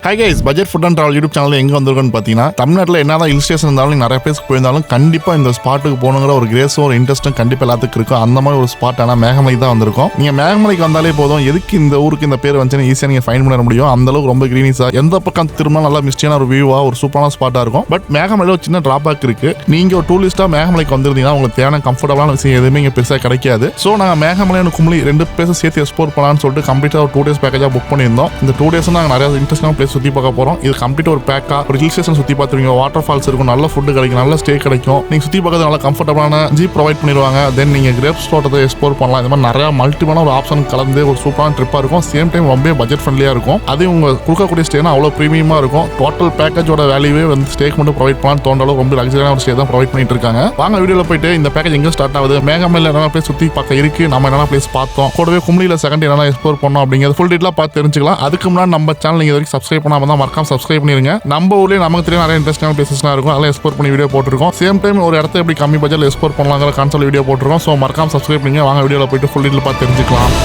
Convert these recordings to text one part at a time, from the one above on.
Hi guys, budget food and travel YouTube channel எங்கே வந்திருக்குன்னு பார்த்தீங்கன்னா, தமிழ்நாட்டில் என்னதான் ஹில் ஸ்டேஷன் இருந்தாலும் நிறைய பேருக்கு போயிருந்தாலும் கண்டிப்பாக இந்த ஸ்பாட்டுக்கு போகணுங்கிற ஒரு கிரேஸும் ஒரு இன்ட்ரெஸ்ட்டும் கண்டிப்பாக எல்லாத்துக்கும் இருக்கும். அந்த மாதிரி ஒரு ஸ்பாட் ஆனால் மேகமலை தான் வந்திருக்கும். நீங்கள் மேகமலைக்கு வந்தாலே போதும், எதுக்கு இந்த ஊருக்கு இந்த பேர் வந்துச்சுன்னு ஈஸியாக நீங்கள் ஃபைன் பண்ண முடியும். அந்த அளவுக்கு ரொம்ப கிரீனிஸாக எந்த பக்கம் திரும்ப நல்லா மிஸ்டியான ஒரு வியூவாக ஒரு சூப்பரான ஸ்பாட்டாக இருக்கும். பட் மேகமலையில் ஒரு சின்ன டிராபேக் இருக்கு. நீங்கள் ஒரு டூரிஸ்ட்டாக மேகமலைக்கு வந்திருந்தீங்கன்னா உங்களுக்கு தேவையான கம்ஃபர்டபுளான விஷயம் எதுவுமே இங்கே பெருசாக கிடைக்காது. ஸோ நாங்கள் மேகமலை குமுளி ரெண்டு பேரும் சேர்த்து எக்ஸ்ப்ளோர் பண்ணலாம்னு சொல்லிட்டு கம்ப்ளீட்டாக ஒரு 2 days பேக்கேஜாக புக் பண்ணியிருந்தோம். இந்த 2 days நாங்கள் நிறைய இன்ட்ரெஸ்டான பிளேஸ் சுற்றி பார்க்க போகிறோம். இது கம்ப்ளீட் ஒரு பேக்கா ஒரு ஹில் ஸ்டேஷன் சுற்றி பார்த்துருவீங்க. வாட்டர் ஃபால்ஸ் இருக்கும், நல்ல ஃபுட்டு கிடைக்கும், நல்ல ஸ்டே கிடைக்கும். நீங்கள் சுற்றி பார்க்கறது நல்ல கம்ஃபர்டபுளான ஜீப் ப்ரொவைட் பண்ணிடுவாங்க. தென் நீங்கள் கிரேப்ஸ் தோட்டத்தை எக்ஸ்ப்ளோர் பண்ணலாம். இந்த மாதிரி நிறைய மல்டிமான ஒரு ஆப்ஷன் கலந்து ஒரு சூப்பரான ட்ரிப்பாக இருக்கும். சேம் டைம் ரொம்ப பட்ஜெட் ஃப்ரெண்ட்லியாக இருக்கும். அது உங்கள் கொடுக்கக்கூடிய ஸ்டேனா அவ்வளோ ப்ரீமியமாக இருக்கும். டோட்டல் பேக்கேஜோட வேல்யூவே வந்து ஸ்டேக்கு மட்டும் ப்ரொவைட் பண்ணலாம் தோன்ற ரொம்ப லக்ஸரியான ஒரு ஸ்டே தான் ப்ரொவைட் பண்ணிட்டு இருக்காங்க. வாங்க வீடியோவில் போயிட்டு இந்த பேக்கேஜ் எங்கே ஸ்டார்ட் ஆகுது, மேகமலையில் என்னென்ன பிளேஸ் சுற்றி பார்க்க இருக்கு, நம்ம என்னென்ன பிளேஸ் பார்த்தோம், கூடவே குமுளியில் செகண்ட் என்னென்ன எக்ஸ்ப்ளோர் பண்ணோம் அப்படிங்கிறது ஃபுல் டீட்டெயிலாக பார்த்து தெரிஞ்சுக்கலாம். அதுக்கு முன்னாடி நம்ம சேனல் நீங்கள் வரைக்கும் சப்ஸ்கிரைப் பண்ணாமல் தான் மறக்காம சப்ஸ்கிரைப் பண்ணிருங்க. நம்ம ஊர்லேயே நமக்கு தெரியும் நிறைய இன்ட்ரெஸ்டிங்கான பிளேசஸ்லாம் இருக்கும். அதெல்லாம் எக்ஸ்ப்ளோர் பண்ணி வீடியோ போட்டுருக்கோம். சேம் டைம் ஒரு இடத்த எப்படி கம்மி பட்ஜெட்டில் எக்ஸ்ப்ளோர் பண்ணலாங்கிற கான்செப்ட் வீடியோ போட்டுருக்கோம். ஸோ மறக்காம சப்ஸ்கிரைப் பண்ணுங்க. வாங்க வீடியோவில் போயிட்டு ஃபுல் டீட்டெயில் பார்த்து தெரிஞ்சுக்கலாம்.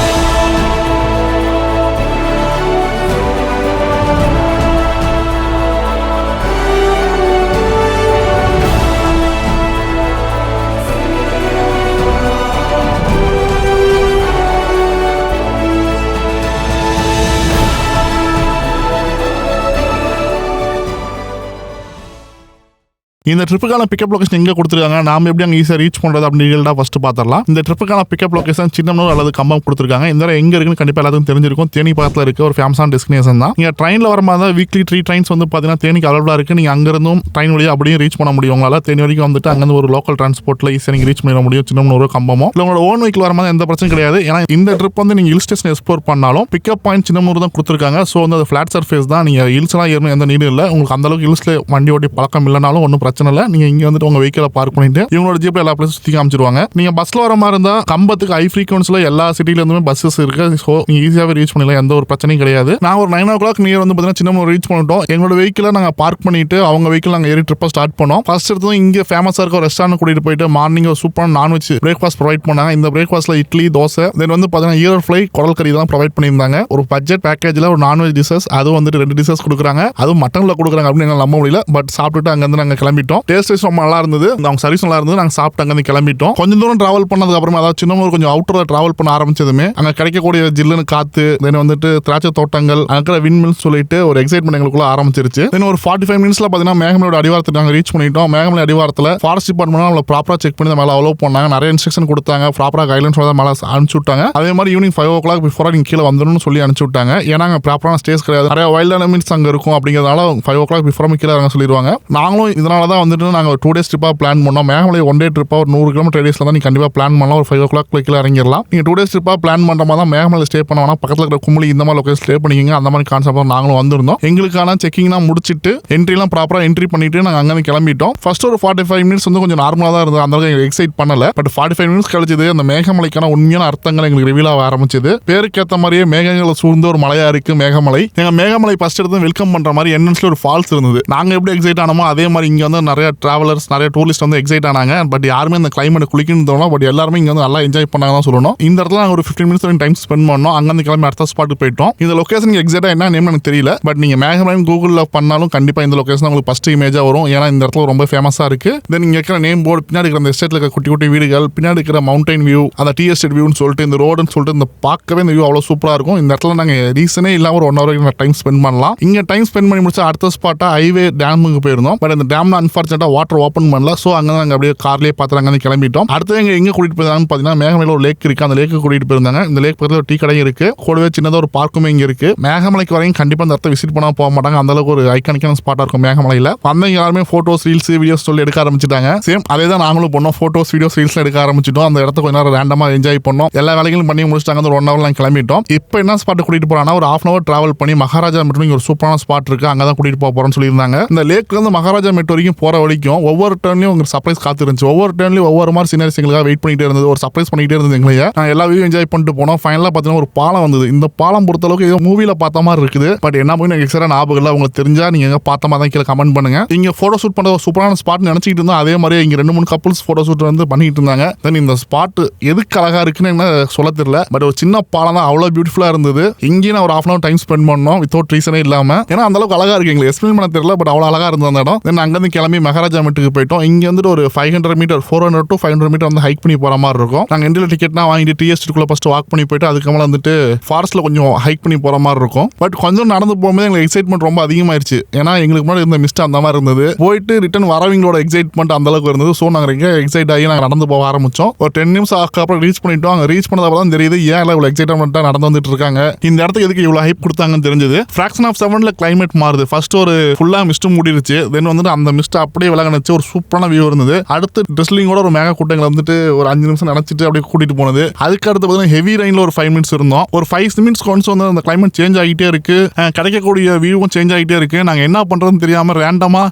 இந்த ட்ரிப்புக்கான பிக்கப் லொகேஷன் எங்கே கொடுத்துருக்காங்க, நாம எப்படி அங்கே ஈஸியாக ரீச் பண்ணுறது அப்படின்னு ஃபர்ஸ்ட் பார்த்துடலாம். இந்த ட்ரிப்புக்கான பிக்கப் லொகேஷன் சின்னமனூர் அல்லது கம்பம் கொடுத்துருக்காங்க. இந்த இடம் எங்கே இருக்குன்னு கண்டிப்பாக எல்லாத்துக்கும் தெரிஞ்சிருக்கும். தேனி பக்கத்தில் இருக்க ஒரு ஃபேமஸான டெஸ்டினேஷன் தான். நீங்கள் ட்ரெயினில் வர மாதிரி தான் வீக்லி 3 trains வந்து பார்த்தீங்கன்னா தேனிக்கு அவைலபிளாக இருக்குது. நீங்கள் அங்கேருந்தும் ட்ரெயின் வழியாக அப்படியே ரீச் பண்ண முடியும். உங்களால் தேனி வரைக்கும் வந்துட்டு அங்கேருந்து ஒரு லோக்கல் டிரான்ஸ்போர்ட்டில் ஈஸியாக நீங்கள் ரீச் பண்ண முடியும். சின்னமனூர் கம்பமோ இல்லை உங்களோட ஓன் வெஹிக்கிள் வர மாதிரி எந்த பிரச்சனையும் கிடையாது. ஏன்னா இந்த ட்ரிப் வந்து நீங்கள் ஹில் ஸ்டேஷன் எக்ஸ்ப்ளோர் பண்ணாலும் பிக்கப் பாயிண்ட் சின்னமனூர் தான் கொடுத்துருக்காங்க. ஸோ வந்து அது ஃபிளாட் சர்ஃபேஸ் தான். நீங்கள் ஹில்ஸ்லாம் ஏறணும் எந்த நீடும் இல்லை. உங்களுக்கு அந்த அளவுக்கு ஹில்ஸில் வண்டி ஓட்டி பழக்கம் இல்லைனாலும் ஒன்றும் பிரச்சனை இல்லை. நீங்கள் இங்கே வந்துட்டு உங்க வெஹிக்கிளை பார்க் பண்ணிட்டு இவங்களோட ஜீப்ல எல்லா பிளேஸும் சுற்றி காமிச்சிருவாங்க. நீங்க பஸ்ல வர மாதிரி இருந்தா கம்பத்துக்கு ஹை ஃப்ரீக்வன்சில எல்லா சிட்டில இருந்துமே பஸ்ஸஸ் இருக்கு. ஸோ நீங்க ஈஸியாவே ரீச் பண்ணலாம், எந்த ஒரு பிரச்சனையும் கிடையாது. நான் ஒரு 9 o'clock நியர் வந்து பார்த்தீங்கன்னா சின்னமனூர் ரீச் பண்ணிட்டோம். எங்களோட வெஹிக்கிளை நாங்கள் பார்க் பண்ணிட்டு அவங்க வெஹிக்கிள் நாங்கள் ஏறி ட்ரிப்பை ஸ்டார்ட் பண்ணோம். ஃபர்ஸ்ட் எடுத்ததும் இங்கே ஃபேமஸாக இருக்க ஒரு ரெஸ்டாரண்ட் கூட்டிட்டு போயிட்டு மார்னிங் ஒரு சூப்பரான நான்வெஜ் பிரேக்ஃபாஸ்ட் ப்ரொவைட் பண்ணாங்க. இந்த பிரேக்ஃபாஸ்ட்ல இட்லி, தோசை, தென் வந்து பார்த்தீங்கன்னா ஈரல் ஃப்ரை, குடல் கறி தான் ப்ரொவைட் பண்ணியிருந்தாங்க. ஒரு பட்ஜெட் பேக்கேஜில் ஒரு நான்வெஜ் டிஷஸ் அதுவும் வந்துட்டு 2 dishes கொடுக்குறாங்க. அதுவும் மட்டனில் கொடுக்குறாங்க அப்படின்னு நம்ப முடியல. பட் சாப்பிட்டுட்டு அங்கேருந்து நாங்கள் கிளம்பிட்டோம். டேஸ்ட் ரொம்ப நல்லா இருந்தது. அவங்க சர்வீஸ் நல்லா இருந்தது. நாங்கள் சாப்பிட்டு அங்கே கிளம்பிட்டோம். கொஞ்சம் தூரம் டிராவல் பண்ணதுக்கு அப்புறமா, அதாவது சின்னமனூர் கொஞ்சம் அவுட்டரில் டிராவல் பண்ண ஆரம்பிச்சதுமே அங்கே கிடைக்கக்கூடிய ஜில்லுன்னு காத்து, தென் வந்துட்டு திராட்சை தோட்டங்கள், அங்கே விண்மில்ஸ் சொல்லிட்டு ஒரு எக்ஸைட்மெண்ட் எங்களுக்குள்ள ஆரம்பிச்சிருச்சு. தென் ஒரு 45 minutesல பார்த்தீங்கன்னா மேகமலையோட அடிவாரத்தை நாங்கள் ரீச் பண்ணிட்டோம். மேகமலை அடிவாரத்தில் ஃபாரஸ்ட் டிபார்ட்மெண்ட் நம்மளை ப்ராப்பராக செக் பண்ணி மேலே அலோவ் பண்ணாங்க. நிறைய இன்ஸ்ட்ரக்ஷன் கொடுத்தாங்க. ப்ராப்பராக கைட்லைன்ஸ் மேலே அனுப்பிச்சு விட்டாங்க. அதே மாதிரி ஈவினிங் 5 o'clock பிஃபோரா நீங்கள் கீழே வந்துடணும்னு சொல்லி அனுப்பிச்சு விட்டாங்க. ஏன்னா அங்கே ப்ராப்பரான ஸ்டேஸ் கிடையாது, நிறைய வைல்ட் அனிமல்ஸ் அங்கே இருக்கும். அப்படிங்கிறதுனால 5 o'clock பிஃபோரா கீழே இறங்க சொல்லிடுவாங்க. நாங்களும் இதனால தான் வந்துட்டு நாங்கள் 2 days ட்ரிப்பாக பிளான் பண்ணோம். மேகமலை 1 day ட்ரிப்பாக ஒரு 100 km ரேடியஸ்ல தான் நீங்க கண்டிப்பா பிளான் பண்ணலாம். ஒரு 5 o'clock கீழே இறங்கிடலாம். நீங்க 2 days ட்ரிப்பா பிளான் பண்ற மாதிரி தான் மேகமலை ஸ்டே பண்ணா பக்கத்துல இருக்கிற குமுளி இந்த மாதிரி லொகேஷன் ஸ்டே பண்ணிக்கங்க. அந்த மாதிரி கான்செப்ட் நாங்களும் வந்திருந்தோம். எங்களுக்கான செக்கிங்லாம் முடிச்சிட்டு என்ட்ரிலாம் ப்ராப்பரா என்ட்ரி பண்ணிட்டு நாங்கள் அங்கே கிளம்பிட்டோம். ஃபர்ஸ்ட் ஒரு 45 minutes வந்து கொஞ்சம் நார்மலா தான் இருந்தது. அந்த அளவுக்கு எக்ஸைட் பண்ணல. பட் 45 minutes கழிச்சது அந்த மேகமலைக்கான உண்மையான அர்த்தங்கள் எங்களுக்கு ரிவீல் ஆக ஆரம்பிச்சது. பேருக்கு ஏற்ற மாதிரியே மேகங்களை சூழ்ந்த ஒரு மலையா இருக்கு மேகமலை. எங்க மேகமலை ஃபர்ஸ்ட் எடுத்து வெல்கம் பண்ற மாதிரி என்ட்ரன்ஸ்ல ஒரு ஃபால்ஸ் இருந்தது. நாங்க எப்படி எக்ஸைட் ஆனோமோ அதே மாதிரி இங்க வந்து நிறைய டிராவலர்ஸ், நிறைய டூரிஸ்ட் வந்து எக்ஸைட் ஆனாங்க. பட் யாருமே இந்த கிளைமேட் குளிக்கணும்னு தோணும். பட் எல்லாருமே இங்க வந்து நல்லா என்ஜாய் பண்ணாங்க தான் சொல்லணும். இந்த இடத்துல நாங்கள் ஒரு 15 minutes டைம் ஸ்பெண்ட் பண்ணோம். அங்கிருந்து கிளம்பி அடுத்த ஸ்பாட்டுக்கு போயிட்டோம். இந்த லொகேஷன் எக்ஸாக்டா என்ன நேம் எனக்கு தெரியல. பட் நீங்க மேகமலை கூகுள்ல பண்ணாலும் கண்டிப்பா இந்த லொகேஷன் உங்களுக்கு ஃபர்ஸ்ட் இமேஜா வரும். ஏன்னா இந்த இடத்துல ரொம்ப ஃபேமஸா இருக்கு. தென் இங்க இருக்கிற நேம் போர்டு, பின்னாடி இருக்கிற அந்த எஸ்டேட்ல இருக்க குட்டி குட்டி வீடுகள், பின்னாடி இருக்கிற மவுண்டைன் வியூ, அந்த டி எஸ்டேட் வியூன்னு சொல்லிட்டு இந்த ரோடுன்னு சொல்லிட்டு இந்த பார்க்கவே இந்த வியூ அவ்வளவு சூப்பரா இருக்கும். இந்த இடத்துல நாங்க ரீசனே இல்லாம ஒரு 1 hour டைம் ஸ்பெண்ட் பண்ணலாம். இங்க டைம் ஸ்பெண்ட் பண்ணி முடிச்சா அடுத்த ஸ்பாட்டா ஹைவே டேமுக்கு போயிருந்தோம். பட் இந்த டேம்ல அன்பார்ச்சுனேட்டா வாட்டர் ஓப்பன் பண்ணல. ஸோ அங்கே நாங்கள் அப்படியே கார்லேயே பார்த்து அங்கே கிளம்பிட்டோம். அடுத்து எங்க கூட்டிட்டு போயிருந்தாங்கன்னு பார்த்தீங்கன்னா மேகமலையில் ஒரு லேக் இருக்கு. அந்த லேக்கு கூட்டிட்டு போயிருந்தாங்க. இந்த லேக் பக்கத்தில் ஒரு டீ கடை இருக்கு. கூடவே சின்னதாக ஒரு பார்க்குமே இங்கே இருக்கு. மேகமலைக்கு வரையும் கண்டிப்பாக அந்த இடத்த விசிட் பண்ணாம போக மாட்டாங்க. அந்த அளவுக்கு ஒரு ஐகானிக்கான ஸ்பாட்டா இருக்கும் மேகமலையில். வந்தவங்க எல்லாருமே போட்டோஸ், ரீல்ஸ், வீடியோஸ் சொல்லி எடுக்க ஆரம்பிச்சிட்டாங்க. சேம் அதே தான் நாங்களும் பண்ணோம். போட்டோஸ், வீடியோஸ், ரீல்ஸ் எடுக்க ஆரம்பிச்சிட்டோம். அந்த இடத்த கொஞ்ச நேரம் ரேண்டமா என்ஜாய் பண்ணோம். எல்லா வேலைகளும் பண்ணி முடிச்சிட்டாங்க. ஒரு 1 hour நாங்கள் கிளம்பிட்டோம். இப்போ என்ன ஸ்பாட் கூட்டிட்டு போறாங்கன்னா ஒரு 1/2 hour டிராவல் பண்ணி மகாராஜா மெட்ரோ ஒரு சூப்பரான ஸ்பாட் இருக்கு. அங்கே தான் கூட்டிட்டு போக போறோம்னு சொல்லியிருந்தாங்க. இந்த லேக்ல இருந்து மகாராஜா மெட்ரோ வரைக்கும் போற வரைக்கும் ஒவ்வொரு டர்ன்லயும் உங்களுக்கு சர்ப்ரைஸ் காத்துருந்துச்சு. ஒவ்வொரு டர்ன்லயும் ஒவ்வொரு மாதிரி சீனரிஸ் எங்களுக்காக வெயிட் பண்ணிட்டே இருந்தது, ஒரு சர்ப்ரைஸ் பண்ணிட்டே இருந்தது எங்களையே. நான் எல்லா வியூ என்ஜாய் பண்ணிட்டு போனோம். ஃபைனலா பாத்தீங்கன்னா ஒரு பாலம் வந்தது. இந்த பாலம் பொறுத்த அளவுக்கு ஏதோ மூவில பார்த்த மாதிரி இருக்குது. பட் என்ன போய் எனக்கு எக்ஸ்ட்ரா ஞாபகம் இல்லை. உங்களுக்கு தெரிஞ்சா நீங்க எங்க பார்த்த மாதிரி தான் கீழே கமெண்ட் பண்ணுங்க. இங்க போட்டோ ஷூட் பண்ற ஒரு சூப்பரான ஸ்பாட் நினைச்சிட்டு இருந்தோம். அதே மாதிரி இங்க 2-3 கப்புள்ஸ் போட்டோ ஷூட் வந்து பண்ணிட்டு இருந்தாங்க. தென் இந்த ஸ்பாட் எதுக்கு அழகா இருக்குன்னு என்ன சொல்ல தெரியல. பட் ஒரு சின்ன பாலம் தான், அவ்வளவு பியூட்டிஃபுல்லா இருந்தது. இங்கேயும் நான் ஒரு half an hour time spend பண்ணோம் வித்தவுட் ரீசனே இல்லாம. ஏன்னா அந்த அளவுக்கு அழகா இருக்கு, எங்களுக்கு எக்ஸ்பிளைன் பண்ண தெரியல. பட் அவ்வளவு அழகா இருந்த அந்த இடம். தென் அங்கிருந்து கிளம்பி மகாராஜா மெட்டுக்கு போயிட்டோம். இங்க வந்துட்டு ஒரு 500 மீட்டர் 400 to 500 மீட்டர் வந்து ஹைக் பண்ணி போற மாதிரி இருக்கும். நாங்க எண்டில் டிக்கெட்னா வாங்கிட்டு டிஎஸ்டிக்குள்ள ஃபர்ஸ்ட் வாக் பண்ணி போயிட்டு அதுக்கப்புறம் வந்துட்டு ஃபாரஸ்ட்ல கொஞ்சம் ஹைக் பண்ணி போற மாதிரி இருக்கும். பட் கொஞ்சம் நடந்து போகும்போது எங்களுக்கு எக்ஸைட்மெண்ட் ரொம்ப அதிகமாயிருச்சு. ஏன்னா எங்களுக்கு முன்னாடி இருந்த மிஸ்ட் அந்த மாதிரி இருந்தது. போயிட்டு ரிட்டர்ன் வரவங்களோட எக்ஸைட்மெண்ட் அந்த அளவுக்கு இருந்தது. ஸோ நாங்கள் எக்ஸைட் ஆகி நாங்கள் நடந்து போக ஆரம்பிச்சோம். ஒரு 10 நிமிஷம் அப்புறம் ரீச் பண்ணிட்டோம். அங்கே ரீச் பண்ணதால தான் தெரியுது ஏன் இவ்வளவு எக்ஸைட்மெண்ட்டா நடந்து வந்துட்டு இருக்காங்க. இந்த இடத்துக்கு எதுக்கு இவ்வளவு ஹைப் கொடுத்தாங்கன்னு தெரிஞ்சது. ஃபிராக்ஷன் ஆஃப் செகண்ட்ல கிளைமேட் மாறுது. ஃபர்ஸ்ட் ஒரு ஃபுல்லா மிஸ்ட் மூடிடுச்சு. தென் வந்துட்டு அந்த மிஸ்ட் அப்படியே விலகணுச்சு. ஒரு சூப்பரான வியூ இருந்தது. அடுத்து ட்ரெஸ்லிங்கோட ஒரு மேகா கூட்டங்களை வந்துட்டு ஒரு 5 நிமிஷம் நினைச்சிட்டு அப்படியே கூட்டிட்டு போனது. அதுக்கு அடுத்து பார்த்தீங்கன்னா ஹெவி ரெயின்ல ஒரு 5 மினிட்ஸ் இருந்தோம். ஒரு 5 மினிட்ஸ் கொஞ்சம் வந்து அந்த கிளைமேட் சேஞ்ச் ஆகிட்டே இருக்கு. கிடைக்கக்கூடிய வியூவும் சேஞ்ச் ஆகிட்டே இருக்கு. நாங்க என்ன பண்றதுன்னு தெரியாம ரேண்டமா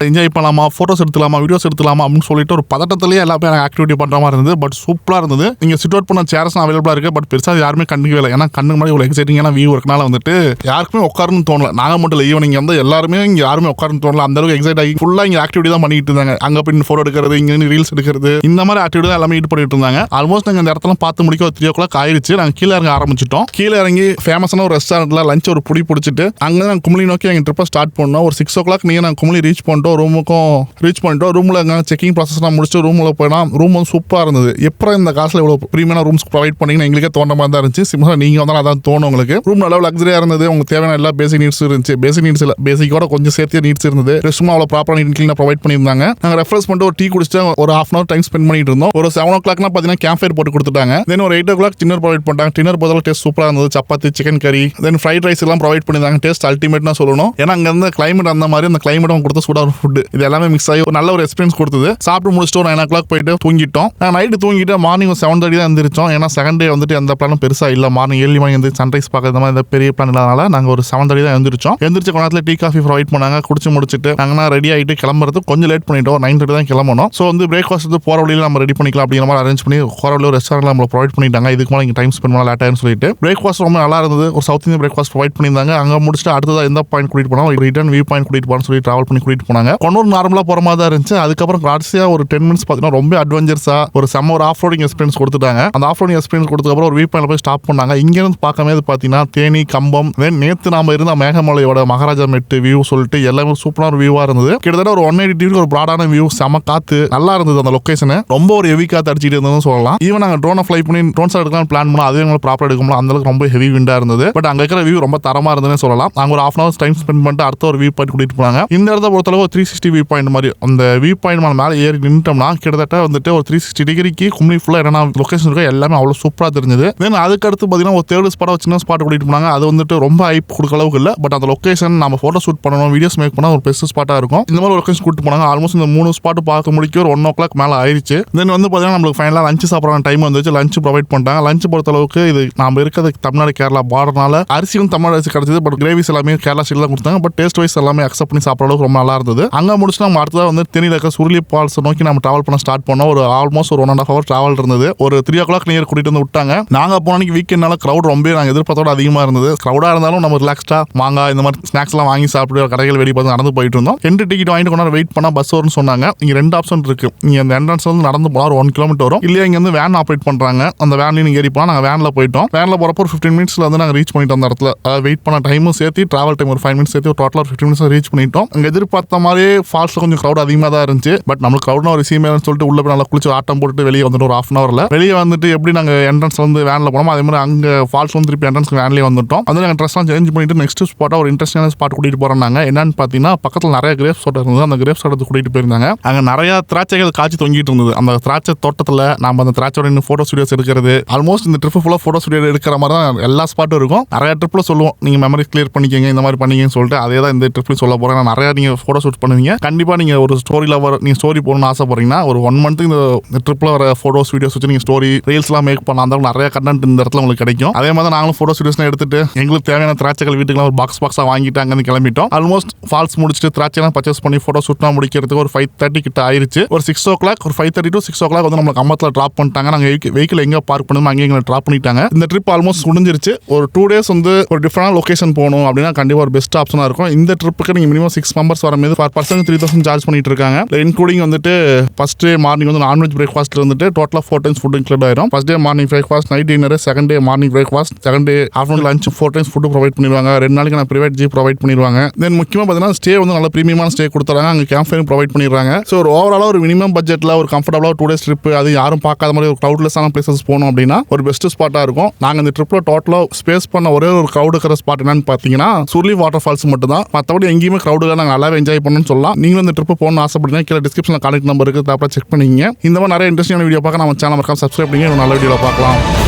என்ஜாய் பண்ணலாமா, போட்டோஸ் எடுத்துலாமா, வீடியோஸ் எடுத்துலாமா அப்படின்னு சொல்லிட்டு ஒரு பதட்டத்திலேயே எல்லாமே ஆக்டிவிட்டி பண்ற மாதிரி இருந்தது. பட் சூப்பரா இருந்தது. நீங்க சிட் அவுட் பண்ண சேர்ஸ் அவைலபிளா இருக்கு. பட் பெருசா யாருமே கண்டுக்கவே இல்லை. ஏன்னா கண்ணுக்கு முன்னாடி ஒரு எக்ஸைட்டிங்கான வியூ இருக்கனால வந்துட்டு யாருக்குமே உட்காருன்னு தோணல. நாங்க மட்டும் இல்லை, ஈவனிங் வந்து எல்லாருமே இங்க யாருமே உட்காருன்னு தோணல. அந்த அளவுக்கு எக்ஸைட் ஆகி ஃபுல்லா இங்க ஆக்டிவிட்டி தான் பண்ணிட்டு இருந்தாங்க. அங்க போய் போட்டோ எடுக்கிறது, இங்க ரீல்ஸ் எடுக்கிறது, இந்த மாதிரி ஆக்டிவிட்டி தான் எல்லாமே பண்ணிட்டு இருந்தாங்க. ஆல்மோஸ்ட் நாங்க இந்த இடத்துல பார்த்து முடிக்க ஒரு 3 o'clock ஆயிடுச்சு. நாங்க கீழே இறங்க ஆரம்பிச்சிட்டோம். கீழே இறங்கி ஃபேமஸான ஒரு ரெஸ்டாரண்ட்ல லஞ்ச் ஒரு புடி பிடிச்சிட்டு அங்க நாங்கள் குமிளி நோக்கி எங்க ட்ரிப்பை ஸ்டார்ட் பண்ணோம். ஒரு 6 o'clock நீங்க நாங்கள் குமிளி ரீச் பண்ணிட்டோம். ரூமுக்கும் ரீச் பண்ணிட்டோம். ரூம்ல செக்கிங் ப்ராசஸ்லாம் முடிச்சு ரூம்ல போனா ரூம் வந்து சூப்பரா இருந்தது. எப்பறம் இந்த காசுல இவ்வளவு பிரீமியமான ரூம்ஸ் ப்ரொவைட் பண்ணீங்கன்னு எங்களுக்கே தோன்ற மாதிரி தான் இருந்துச்சு. சிம்பிளா நீங்க வந்தாலும் அதான் தோணும் உங்களுக்கு. ரூம் நல்லா லக்ஸரியா இருந்தது. உங்களுக்கு தேவையான எல்லா பேசிக் நீட்ஸ் இருந்துச்சு. பேசிக் நீட்ஸ் இல்ல, பேசிக்கோட கொஞ்சம் சேர்த்து நீட்ஸ் இருந்தது. ரெஸ்ட் ரூம் அவ்வளவு ப்ராப்பரா நீட் கிளீனா ப்ரொவைட் பண்ணியிருந்தாங்க. நாங்கள் ரெஃப்ரெஷ் பண்ணிட்டு ஒரு டீ குடிச்சிட்டு ஒரு half an hour time spend பண்ணிட்டு இருந்தோம். ஒரு 7 o'clock பார்த்தீங்கன்னா கேம்ப் ஃபயர் போட்டு கொடுத்துட்டாங்க. தென் ஒரு 8 o'clock டின்னர் ப்ரொவைட் பண்ணாங்க. டின்னர் பொறுத்தவரை டேஸ்ட் சூப்பரா இருந்தது. சப்பாத்தி, சிக்கன் கறி, தென் ஃப்ரைட் ரைஸ் எல்லாம் ப்ரொவைட் பண்ணிருந்தாங்க. டேஸ்ட் அல்டிமேட்னா சொல்லணும். ஏன்னா அங்க இருந்த கிளைமேட் அந்த மாதிரி அந்த கிளைமேட் கொடுத்த சூடான ஃபுட் இது எல்லாமே மிக்ஸ் ஆகி ஒரு நல்ல ஒரு எக்ஸ்பீரியன்ஸ் கொடுத்தது. சாப்பிட்டு முடிச்சுட்டு ஒரு 9 o'clock போயிட்டு தூங்கிட்டோம். நைட்டு தூங்கிட்டு மார்னிங் 7:30 தான் எந்திரிச்சோம். ஏன்னா செகண்ட் டே வந்துட்டு எந்த பிளானும் பெருசா இல்ல. மார்னிங் 7 மணி வந்து சன்ரைஸ் பார்க்கறது மாதிரி பெரிய பிளான் இல்லாதனால நாங்க ஒரு 7:30 தான் எந்திரிச்சோம். எந்திரிச்ச கொஞ்ச நேரத்துல டீ காஃபி ப்ரொவைட் பண்ணாங்க. குடிச்சு முடிச்சுட்டு நாங்க ரெடி ஆகிட்டு கிளம்புறது கொஞ்சம் லேட் பண்ணிட்டோம். 9:30 தான் கிளம்பணும். ஸோ வந்து பிரேக்ஃபாஸ்ட் போற வழியில நம்ம ரெடி பண்ணிக்கலாம் அப்படிங்கிற மாதிரி அரேஞ்ச் பண்ணி போற வழியில் ஒரு ரெஸ்டாரண்ட்ல நம்ம ப்ரொவைட் பண்ணிட்டாங்க. இதுக்கு மேலே இங்கே டைம் ஸ்பெண்ட் பண்ணலாம் லேட் ஆகுன்னு சொல்லிட்டு பிரேக்ஃபாஸ்ட் ரொம்ப நல்லா இருந்தது. ஒரு சவுத் இந்தியன் பிரேக்ஃபாஸ்ட் ப்ரொவைட் பண்ணியிருந்தாங்க. அங்கே முடிச்சுட்டு அடுத்ததாக எந்த பாயிண்ட் கூட்டிட்டு போனோம், ரிட்டர்ன் வியூ பாயிண்ட் கூட்டிட்டு போகணும்னு சொல்லி டிராவல் பண்ணி கூட்டிட்டு போனாங்க. கொன்னூர் நார்மலா போற மாதிரி தான் இருந்துச்சு. அதுக்கப்புறம் கடைசியா ஒரு 10 மினிட்ஸ் பார்த்தீங்கன்னா ரொம்ப அட்வென்ச்சர்ஸா ஒரு செம்ம ஒரு ஆஃப் ரோடிங் எக்ஸ்பீரியன்ஸ் கொடுத்துட்டாங்க. அந்த ஆஃப் ரோடிங் எக்ஸ்பீரியன்ஸ் கொடுத்ததுக்கப்புறம் ஒரு வியூ பாயிண்ட்ல போய் ஸ்டாப் பண்ணாங்க. இங்க இருந்து பார்க்கும்போது பார்த்தீங்கன்னா தேனி, கம்பம், நேற்று நாம இருந்த மேகமலையோட மகாராஜா மெட்டு வியூ சொல்லிட்டு எல்லாமே சூப்பரான வியூவா இருந்தது. கிட்டத்தட்ட ஒரு 180 டிகிரி ஒரு ப்ராடான வியூ, செம காத்து, நல்லா இருந்தது. அந்த லொகேஷன் ரொம்ப ஒரு ஹெவி காத்து அடிச்சிட்டு இருந்ததுன்னு சொல்லலாம். ஈவன் நாங்கள் ட்ரோனை ஃபிளை பண்ணி ட்ரோன்ஸ் எடுக்கலாம் பிளான் பண்ணோம். அதே ப்ராப்பரா எடுக்க முடியல. அந்த அளவுக்கு ரொம்ப ஹெவி விண்டா இருந்தது. பட் அங்க இருக்கிற வியூ ரொம்ப தரமா இருந்ததுன்னு சொல்லலாம். நாங்கள் ஒரு 1/2 hour டைம் ஸ்பெண்ட் பண்ணிட்டு அடுத்த ஒரு வியூ பாயிண்ட் கூட்டிட்டு போனாங்க. இந்த இடத்த பொறுத்தளவு 360 வியூ பாயிண்ட் மாதிரி அந்த வியூ பாயிண்ட் மேலே ஏறி நின்றுட்டோம்னா கிட்டத்தட்ட வந்துட்டு ஒரு 360 டிகிரிக்கு கும்ளி ஃபுல்லா என்னென்ன லொகேஷன் இருக்கோ எல்லாமே அவ்வளவு சூப்பரா தெரிஞ்சது. தென் அதுக்கு அடுத்து பார்த்தீங்கன்னா ஒரு தேர்ட் ஸ்பாட் சின்ன ஸ்பாட் கூட்டிட்டு போனாங்க. அது வந்துட்டு ரொம்ப ஹைப் கொடுக்க அளவுக்கு இல்லை. பட் அந்த லொகேஷன் நம்ம போட்டோ ஷூட் பண்ணணும், வீடியோஸ் மேக் பண்ண ஒரு பெஸ்ட் ஸ்பாட்டா இருக்கும். இந்த மாதிரி லொகேஷன் கூட்டிட்டு போனாங்க. ஆல்மோஸ்ட் இந்த 3 ஸ்பாட் பார்க்க முடிக்க ஒரு 1 o'clock மேலே ஆயிடுச்சு. தென் வந்து பார்த்தீங்கன்னா நம்மளுக்கு ஃபைனலாக லஞ்ச் சாப்பிட்ற டைம் வந்துச்சு. லஞ்ச் ப்ரொவைட் பண்ணிட்டாங்க. லஞ்ச் பொறுத்த அளவுக்கு இது நம்ம இருக்கிறது தமிழ்நாடு கேரளா பார்டர்னால அரிசி வந்து தமிழ்நாடு அரிசி கிடைச்சது. பட் கிரேவிஸ் எல்லாமே கேரளா ஸ்டைல் தான் கொடுத்தாங்க. பட் டேஸ்ட் வைஸ் எல்லாமே அக்செப்ட் பண்ணி சாப்பிட்ற அளவுக்கு ரொம்ப நல்லா இருந்தது. அங்கே முடிச்சு நம்ம அடுத்ததாக வந்து தேனியில் இருக்க சுருளி ஃபால்ஸ் நோக்கி நம்ம டிராவல் பண்ண ஸ்டார்ட் பண்ணோம். ஒரு ஆல்மோஸ்ட் ஒரு 1.5 hour டிராவல் இருந்தது. ஒரு 3 o'clock நியர் கூட்டிட்டு வந்து விட்டாங்க. நாங்கள் போன அன்னைக்கு வீக்கெண்ட்னால க்ரௌட் ரொம்ப நாங்கள் எதிர்பார்த்தோட அதிகமாக இருந்தது. க்ரௌடாக இருந்தாலும் நம்ம ரிலாக்ஸ்டா மாங்காய் இந்த மாதிரி ஸ்நாக்ஸ் எல்லாம் வாங்கி சாப்பிட்டு கடைகள் வெடி பார்த்து நடந்து போயிட்டு இருந்தோம். 2 டிக்கெட் வாங்கிட்டு கொண்டாந்து வெயிட் பண்ணா பஸ் வரும்னு சொன்னாங்க. இங்க 2 ஆப்ஷன் இருக்கு. நீங்க அந்த என்ட்ரன்ஸ் வந்து நடந்து போனா ஒரு 1 கிலோமீட்டர் வரும். இல்லையா இங்க வந்து வேன் ஆப்ரேட் பண்றாங்க. அந்த வேன்ல நீங்க ஏறி போனா நாங்க வேன்ல போயிட்டோம். வேன்ல போறப்போ ஒரு 15 மினிட்ஸ்ல வந்து நாங்க ரீச் பண்ணிட்டோம். அந்த இடத்துல வெயிட் பண்ண டைமும் சேர்த்து டிராவல் டைம் ஒரு 5 மினிட்ஸ் சேர்த்து டோட்டலா 15 மினிட்ஸ் ரீச் பண்ணிட்டோம். அங்க எதிர்பார்த்த மாதிரி ஃபால்ஸ்ல கொஞ்சம் க்ரௌட் அதிகமாக தான் இருந்துச்சு. பட் நம்மளுக்கு க்ரௌட்னா ஒரு விஷயமே சொல்லிட்டு உள்ள போய் நல்லா குளிச்சு ஆட்டம் போட்டு வெளியே வந்துட்டு ஒரு 1/2 hourல வெளியே வந்துட்டு எப்படி நாங்க என்ட்ரன்ஸ் வந்து வேன்ல போனோம் அதே மாதிரி அங்க ஃபால்ஸ் வந்து திருப்பி என்ட்ரன்ஸ் வேன்லயே வந்துட்டோம். வந்து நாங்க ட்ரெஸ்லாம் சேஞ்ச் பண்ணிட்டு நெக்ஸ்ட் ஸ்பாட்டா ஒரு இன்ட்ரெஸ்டிங்கான ஸ்பாட் கூட்டிட்டு போறாங்க. என்னன்னு பாத்தீங்கன்னா பக்கத்துல நிறைய கிரேப்ஸ் தோட்டம் இருந்தது. அந்த கிரேப்ஸ் தோட்டத்துக்கு கூட்டிட்டு போயிருந்தாங்க. அங்க நிறைய திராட்சைகள் காய்ச்சி தொங்கிட்டு இருந்தது. அந்த திராட்சை தோட்டத்துல நம்ம அந்த திராட்சையோட இன்னும் போட்டோ ஸ்டுடியோஸ் எடுக்கிறது ஆல்மோஸ்ட் இந்த ட்ரிப் ஃபுல்லா போட்டோ ஸ்டுடியோ எடுக்கிற மாதிரி தான் எல்லா ஸ்பாட்டும் இருக்கும். நிறைய ட்ரிப்ல சொல்லுவோம் நீங்க மெமரி கிளியர் பண்ணிக்கங்க இந்த மாதிரி பண்ணீங்கன்னு சொல்லிட்டு அதே தான் இந்த ட்ரிப்ல சொல்ல போறேன். நிறைய நீங்க போட்டோ ஷூட் பண்ணுவீங்க. கண்டிப்பா நீங்க ஒரு ஸ்டோரியில நீங்க ஸ்டோரி போகணும்னு ஆசைப்படுறீங்கன்னா ஒரு 1 month இந்த ட்ரிப்ல வர போட்டோஸ் வீடியோஸ் வச்சு நீங்க ஸ்டோரி ரீல்ஸ் எல்லாம் மேக் பண்ணலாம். அந்த நிறைய கண்டென்ட் இந்த இடத்துல உங்களுக்கு கிடைக்கும். அதே மாதிரி நாங்களும் போட்டோ வீடியோஸ் எடுத்துட்டு எங்களுக்கு தேவையான திராட்சைகள் வீட்டுக்கு ஒரு பாக்ஸா வாங்கிட்டு அங்கிருந்து கிளம்பிட்டோம். ஆல்மோஸ்ட் ஃபால்ஸ் முடிச்சுட்டு திராட்சைலாம் பர்ச்சேஸ் பண்ணி போட்டோ ஷூட்லாம் எல்லாம் முடிக்கிறதுக்கு ஒரு 5:30 கிட்ட ஆயிருச்சு. ஒரு 6 o'clock, ஒரு 5:30 to 6 o'clock வந்து நம்மளுக்கு கம்பத்துல டிராப் பண்ணிட்டாங்க. நாங்க வெஹிக்கிள் எங்க பார்க் பண்ணணும் அங்கே எங்களை டிராப் பண்ணிட்டாங்க. இந்த ட்ரிப் ஆல்மோஸ்ட் முடிஞ்சிருச்சு. ஒரு 2 days வந்து ஒரு டிஃபரெண்ட் லொகேஷன் போகணும் அப்படின்னா கண்டிப்பா ஒரு பெஸ்ட் ஆப்ஷனா இருக்கும். இந்த ட்ரிப்புக்கு நீங்க மினிமம் 6 members வர மீது பர் பர்சன் 3000 சார்ஜ் பண்ணிட்டு இருக்காங்க. இன்க்ளூடிங் வந்துட்டு ஃபர்ஸ்ட் டே மார்னிங் வந்து நான்வெஜ் பிரேக்ஃபாஸ்ட் வந்துட்டு டோட்டலா 4 times ஃபுட் இன்க்ளூட் ஆயிரும். First day morning breakfast, night dinner, second day morning breakfast, second day afternoon lunch 4 times food provide பண்ணிடுவாங்க. 2 நாளைக்கு நான் பிரைவேட் ஜீப் ப்ரொவைட் பண்ணிடுவாங்க. தென் முக்கியமா பார்த்தீங்கன்னா ஸ்டே வந்து நல்ல பிரீமியமான ஸ்டே கொடுத்துறாங்க. அங்கே கேம்ப் ஃபயர் ப்ரொவைட் பண்ணிடுறாங்க. ஸோ ஒரு ஓவராலாக ஒரு மினிமம் பட்ஜெட்ல ஒரு கம்ஃபர்டபுளாக 2 days ட்ரிப், அது யாரும் பார்க்காத மாதிரி ஒரு க்ரௌட்லெஸ்ஸான பிளேசஸ் போகணும் அப்படின்னா ஒரு பெஸ்ட் ஸ்பாட்டாக இருக்கும். நாங்கள் இந்த ட்ரிப்ல டோட்டலாக ஸ்பேஸ் பண்ண ஒரே ஒரு க்ரௌட் இருக்கிற ஸ்பாட் என்னன்னு பார்த்தீங்கன்னா சுர்லி வாட்டர் ஃபால்ஸ் மட்டும் தான். மற்றபடி எங்கேயுமே க்ரௌடுல நாங்கள் நல்லாவே என்ஜாய் பண்ணணும்னு சொல்லலாம். நீங்களும் இந்த ட்ரிப் போகணும்னு ஆசைப்படுறீங்க, கீழே டிஸ்கிரிப்ஷனில் கான்டாக்ட் நம்பர் இருக்குது, தாப்பா செக் பண்ணிங்க. இந்த மாதிரி நிறைய இன்ட்ரெஸ்டிங்கான வீடியோ பார்க்க நம்ம சேனல் மறக்காம சப்ஸ்கிரைப் பண்ணி ஒரு நல்ல வீடியோவில் பார்க்கலாம்.